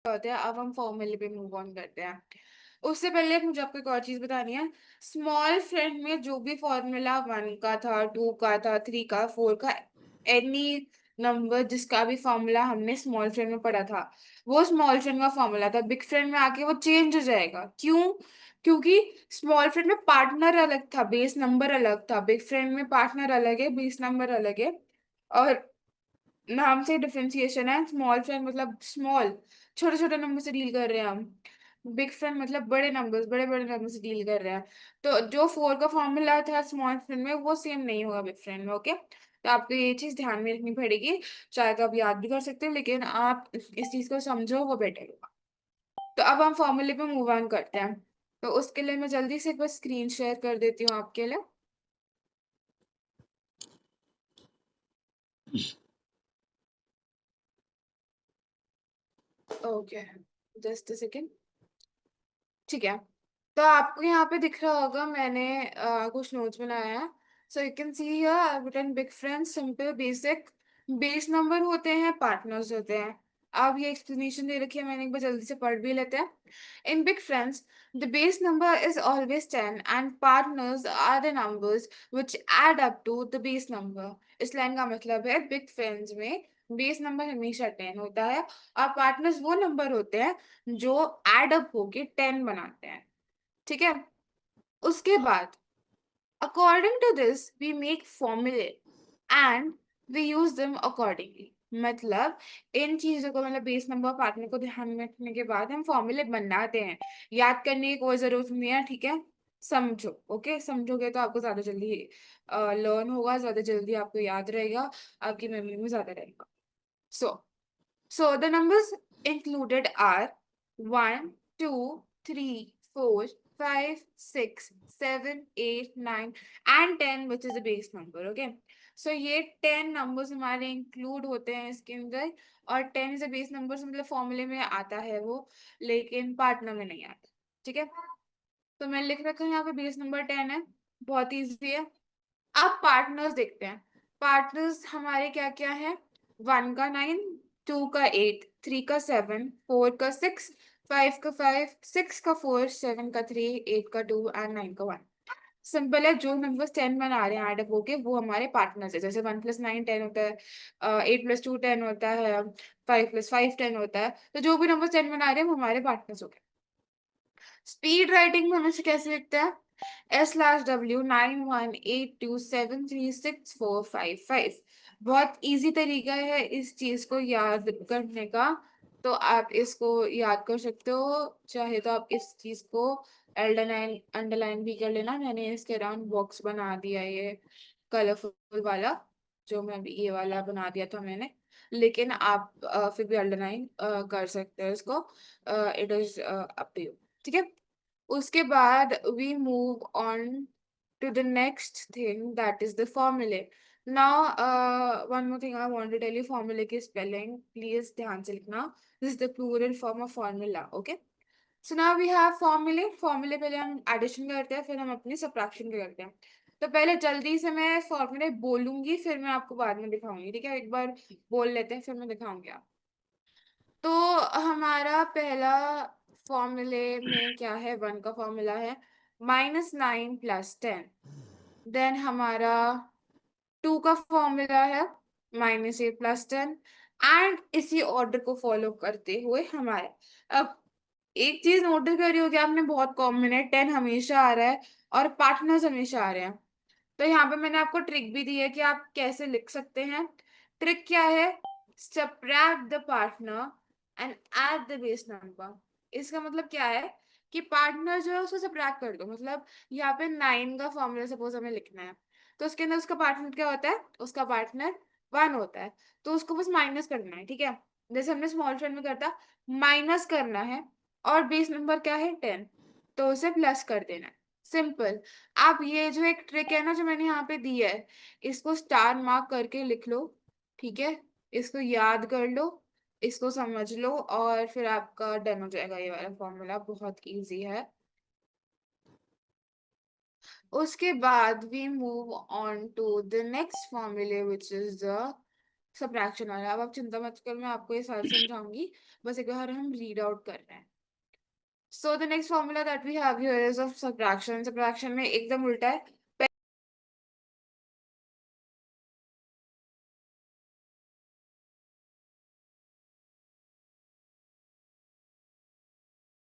होते हैं। अब हम फॉर्मूले पे मूव ऑन करते हैं। उससे पहले मुझे आपको एक और चीज बतानी है। स्मॉल फ्रेंड में जो भी फॉर्मूला 1 का था, 2 का था, 3 का, 4 का, एनी नंबर जिसका भी फॉर्मूला हमने स्मॉल फ्रेंड में पढ़ा था, वो स्मॉल फ्रेंड का फॉर्मूला था। बिग फ्रेंड में आके वो चेंज हो जाएगा। क्यों? क्योंकि स्मॉल फ्रेंड में पार्टनर अलग था, बेस नंबर अलग था। बिग फ्रेंड में पार्टनर अलग है, बेस नंबर अलग है। और नाम से डिफरेंशिएशन है। स्मॉल फ्रेंड मतलब स्मॉल, छोटे छोटे नंबर से डील कर रहे हैं हम। बिग फ्रेंड मतलब बड़े नंबर्स, बड़े बड़े नंबर से डील कर रहे हैं। तो जो 4 का फॉर्मूला था स्मॉल फ्रेंड में, वो सेम नहीं होगा बिग फ्रेंड में। ओके, तो आपको ये चीज ध्यान में रखनी पड़ेगी। चाहे तो आप याद भी कर सकते हो, लेकिन आप इस चीज को समझो, वो बेटर होगा। तो अब हम फॉर्मूले पे मूव ऑन करते हैं। तो उसके लिए मैं जल्दी से एक बार स्क्रीन शेयर कर देती हूँ आपके लिए। Okay, just a second. ठीक है, तो आपको यहाँ पे दिख रहा होगा मैंने कुछ नोट्स बनाया है। So you can see here I have written big friends, simple basic. Base number होते हैं, पार्टनर्स होते हैं। अब ये एक्सप्लेनेशन दे रखी है मैंने, एक बार जल्दी से पढ़ भी लेते हैं। In big friends the base number is always 10 and partners are the numbers which add up to the base number. इस लाइन का मतलब है बिग फ्रेंड्स में बेस नंबर हमेशा 10 होता है, और पार्टनर्स वो नंबर होते हैं जो एड अप होके 10 बनाते हैं। ठीक है, उसके बाद according to this we make formulae and we use them accordingly. मतलब इन चीजों को, मतलब बेस नंबर पार्टनर को ध्यान में रखने के बाद हम फॉर्मूले बनाते हैं। याद करने की कोई जरूरत नहीं है, ठीक है? समझो। ओके, समझोगे तो आपको ज्यादा जल्दी लर्न होगा, ज्यादा जल्दी आपको याद रहेगा, आपकी मेमोरी में ज्यादा रहेगा। सो So the numbers included are 1, 2, 3, 4, 5, 6, 7, 8, 9 and 10 which is the base number. Okay. So ये 10 numbers हमारे include होते हैं इसके अंदर। और 10 is a base numbers, मतलब फॉर्मूले में आता है वो, लेकिन पार्टनर में नहीं आता। ठीक है, तो मैं लिख रखा हूँ यहाँ पे बेस नंबर 10 है। बहुत इजी है। अब पार्टनर्स देखते हैं। पार्टनर्स हमारे क्या क्या है? 1 का 9, 2 का 8, 3 का 7, 4 का 6, 5 का 5, 6 का 4, 7 का 3, 8 का 2 एंड 9 का 1। सिंपल है, जो नंबर्स 10 बना रहे हैं एड अप होके, वो हमारे पार्टनर्स है। जैसे 1 + 9 10 होता है, 8 + 2 10 होता है, 5 + 5 10 होता है। तो जो भी नंबर्स 10 बना रहे हैं वो हमारे पार्टनर्स हो गए। स्पीड राइटिंग में हम इसे कैसे लिखते हैं? S/W 9182736455। बहुत इजी तरीका है इस चीज को याद करने का। तो आप इसको याद कर सकते हो। चाहे तो आप इस चीज को अंडरलाइन अंडरलाइन भी कर लेना। मैंने इसके अराउंड बॉक्स बना दिया, ये कलरफुल वाला, जो मैं अभी ये वाला बना दिया था मैंने। लेकिन आप फिर भी अंडरलाइन कर सकते हो इसको। It is up to you. ठीक है, उसके बाद we move on to the next thing, that is the formulae. Now one more thing I want to tell you, formula की spelling please ध्यान से लिखना। This is the plural form of formula. Okay, so now we have formulae। formulae पहले हम addition करते हैं, फिर हम अपनी subtraction भी करते हैं। तो पहले जल्दी से मैं formulae बोलूंगी, फिर मैं आपको बाद में दिखाऊंगी। ठीक है, एक बार बोल लेते हैं, फिर मैं दिखाऊंगी आप। तो हमारा पहला फॉर्मूले में क्या है? 1 का फॉर्मूला है -9 + 10। देन हमारा 2 का फॉर्मूला है -8 + 10। एंड इसी ऑर्डर को फॉलो करते हुए हमारा, अब एक चीज नोटिस करी होगी आपने, बहुत कॉमन है, 10 हमेशा आ रहा है और पार्टनर्स हमेशा आ रहे हैं। तो यहाँ पे मैंने आपको ट्रिक भी दी है कि आप कैसे लिख सकते हैं। ट्रिक क्या है? Subtract the partner and add the base number. इसका मतलब क्या है कि पार्टनर जो है उसको सब्ट्रैक्ट कर दो। मतलब यहाँ पे 9 का फॉर्मूला सपोज हमें लिखना है, तो उसके अंदर उसका पार्टनर क्या होता है? उसका पार्टनर 1 होता है। तो उसको बस माइनस करना है। ठीक है, जैसे हमने स्मॉल फ्रेंड में करता, माइनस करना है। और बेस नंबर क्या है? 10, तो उसे प्लस कर देना है। सिंपल। आप ये जो एक ट्रिक है ना जो मैंने यहाँ पे दी है, इसको स्टार मार्क करके लिख लो। ठीक है, इसको याद कर लो, इसको समझ लो, और फिर आपका डन हो जाएगा। ये वाला फॉर्मूला बहुत इजी है। उसके बाद we move on to the next formulae which is the subtraction वाला। अब आप चिंता मत करो, मैं आपको ये सारा समझाऊंगी, बस एक बार हम रीड आउट कर रहे हैं। So the next formula that we have here is of subtraction. Subtraction में एकदम उल्टा है,